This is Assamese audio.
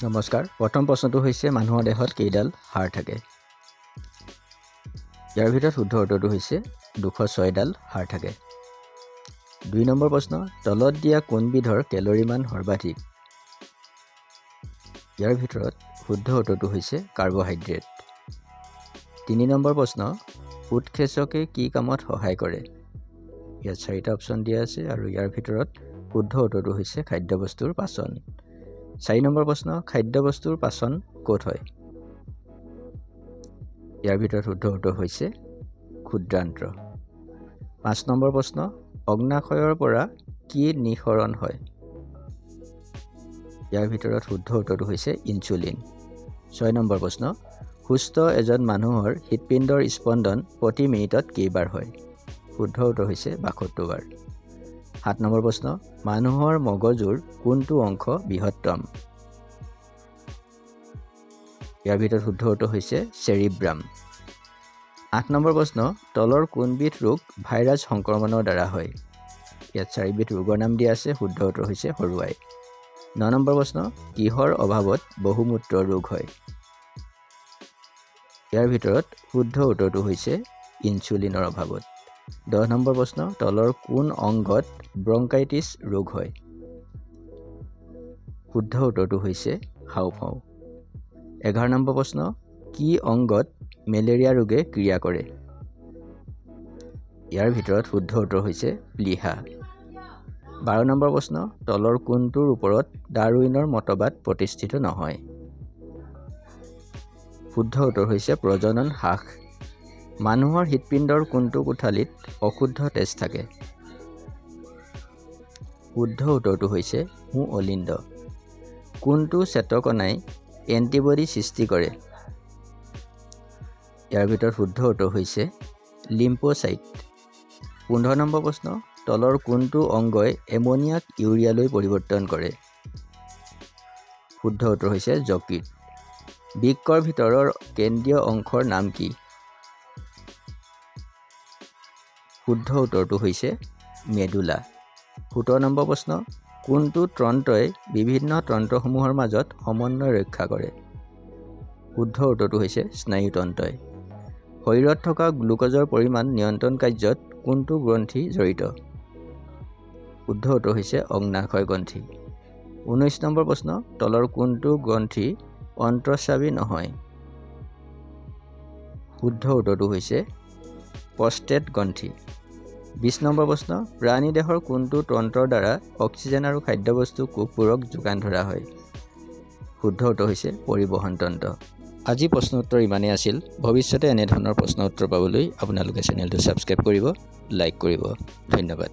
নমস্কাৰ। প্ৰথম প্ৰশ্নটো হৈছে মানুহৰ দেহত কেইডাল হাড় থাকে? ইয়াৰ ভিতৰত শুদ্ধ উত্তৰটো হৈছে 206ডাল হাড় থাকে। 2 নম্বৰ প্ৰশ্ন, তলত দিয়া কোনবিধৰ কেলৰিমান সৰ্বাধিক? ইয়াৰ ভিতৰত শুদ্ধ উত্তৰটো হৈছে কাৰ্বহাইড্ৰেট। 3 নম্বৰ প্ৰশ্ন, উৎসেচকে কি কামত সহায় কৰে? ইয়াত 4টা অপশ্যন দিয়া আছে আৰু ইয়াৰ ভিতৰত শুদ্ধ উত্তৰটো হৈছে খাদ্যবস্তুৰ পাচন। 4 নম্বৰ প্ৰশ্ন, খাদ্যবস্তুৰ পাচন ক'ত হয়? ইয়াৰ ভিতৰত শুদ্ধ উত্তৰ হৈছে ক্ষুদ্ৰান্ত্ৰ। 5 নম্বৰ প্ৰশ্ন, অগ্নাশয়ৰ পৰা কি নিঃসৰণ হয়? ইয়াৰ ভিতৰত শুদ্ধ উত্তৰটো হৈছে ইনচুলিন। 6 নম্বৰ প্ৰশ্ন, সুস্থ এজন মানুহৰ হৃদপিণ্ডৰ স্পন্দন প্ৰতি মিনিটত কেইবাৰ হয়? শুদ্ধ উত্তৰ হৈছে 72 বাৰ। 7 নম্বৰ প্ৰশ্ন, মানুহৰ মগজুৰ কোনটো অংশ বৃহত্তম? ইয়াৰ ভিতৰত শুদ্ধ উত্তৰ হৈছে চেৰিব্ৰাম। 8 নম্বৰ প্ৰশ্ন, তলৰ কোনবিধ ৰোগ ভাইৰাছ সংক্ৰমণৰ দ্বাৰা হয়? ইয়াত 4বিধ ৰোগৰ নাম দিয়া আছে। শুদ্ধ উত্তৰ হৈছে সৰুৱাই। 9 নম্বৰ প্ৰশ্ন, কিহৰ অভাৱত বহুমূত্ৰ ৰোগ হয়? ইয়াৰ ভিতৰত শুদ্ধ উত্তৰটো হৈছে ইনচুলিনৰ অভাৱত। 10 নম্বৰ প্ৰশ্ন, তলৰ কোন অংগত ব্ৰংকাইটিছ ৰোগ হয়? শুদ্ধ উত্তৰটো হৈছে হাওঁফাওঁ। 11 নম্বৰ প্ৰশ্ন, কি অংগত মেলেৰিয়া ৰোগে ক্ৰিয়া কৰে? ইয়াৰ ভিতৰত শুদ্ধ উত্তৰ হৈছে প্লীহা। 12 নম্বৰ প্ৰশ্ন, তলৰ কোনটোৰ ওপৰত ডাৰউইনৰ মতবাদ প্ৰতিষ্ঠিত নহয়? শুদ্ধ উত্তৰ হৈছে প্ৰজনন হ্ৰাস। মানুহৰ হৃদপিণ্ডৰ কোনটো কোঠালিত অশুদ্ধ তেজ থাকে? শুদ্ধ উত্তৰটো হৈছে সোঁঅলিন্দ। কোনটো চেতকণাই এণ্টিবডি সৃষ্টি কৰে? ইয়াৰ ভিতৰত শুদ্ধ উত্তৰ হৈছে লিম্ফোচাইট। 15 নম্বৰ প্ৰশ্ন, তলৰ কোনটো অংগই এমনিয়াক ইউৰিয়ালৈ পৰিৱৰ্তন কৰে? শুদ্ধ উত্তৰ হৈছে যকৃত। বৃক্কৰ ভিতৰৰ কেন্দ্ৰীয় অংশৰ নাম কি? শুদ্ধ উত্তৰটো হৈছে মেডুলা। 17 নম্বৰ প্ৰশ্ন, কোনটো তন্ত্ৰই বিভিন্ন তন্ত্ৰসমূহৰ মাজত সমন্বয় ৰক্ষা কৰে? শুদ্ধ উত্তৰটো হৈছে স্নায়ুতন্ত্ৰই। শৰীৰত থকা গ্লুক'জৰ পৰিমাণ নিয়ন্ত্ৰণ কাৰ্যত কোনটো গ্ৰন্থি জড়িত? শুদ্ধ উত্তৰ হৈছে অগ্নাশয় গ্ৰন্থি। 19 নম্বৰ প্ৰশ্ন, তলৰ কোনটো গ্ৰন্থি অন্তঃস্ৰাৱী নহয়? শুদ্ধ উত্তৰটো হৈছে প্ৰষ্টেট গ্ৰন্থি। 20 নম্বৰ প্ৰশ্ন, প্ৰাণী দেহৰ কোনটো তন্ত্ৰৰ দ্বাৰা অক্সিজেন আৰু খাদ্যবস্তু কোষবোৰক যোগান ধৰা হয়? শুদ্ধ উত্তৰ হৈছে পৰিবহণ তন্ত্ৰ। আজি প্ৰশ্ন উত্তৰ ইমানেই আছিল। ভৱিষ্যতে এনেধৰণৰ প্ৰশ্ন উত্তৰ পাবলৈ আপোনালোকে চেনেলটো ছাবস্ক্ৰাইব কৰিব, লাইক কৰিব। ধন্যবাদ।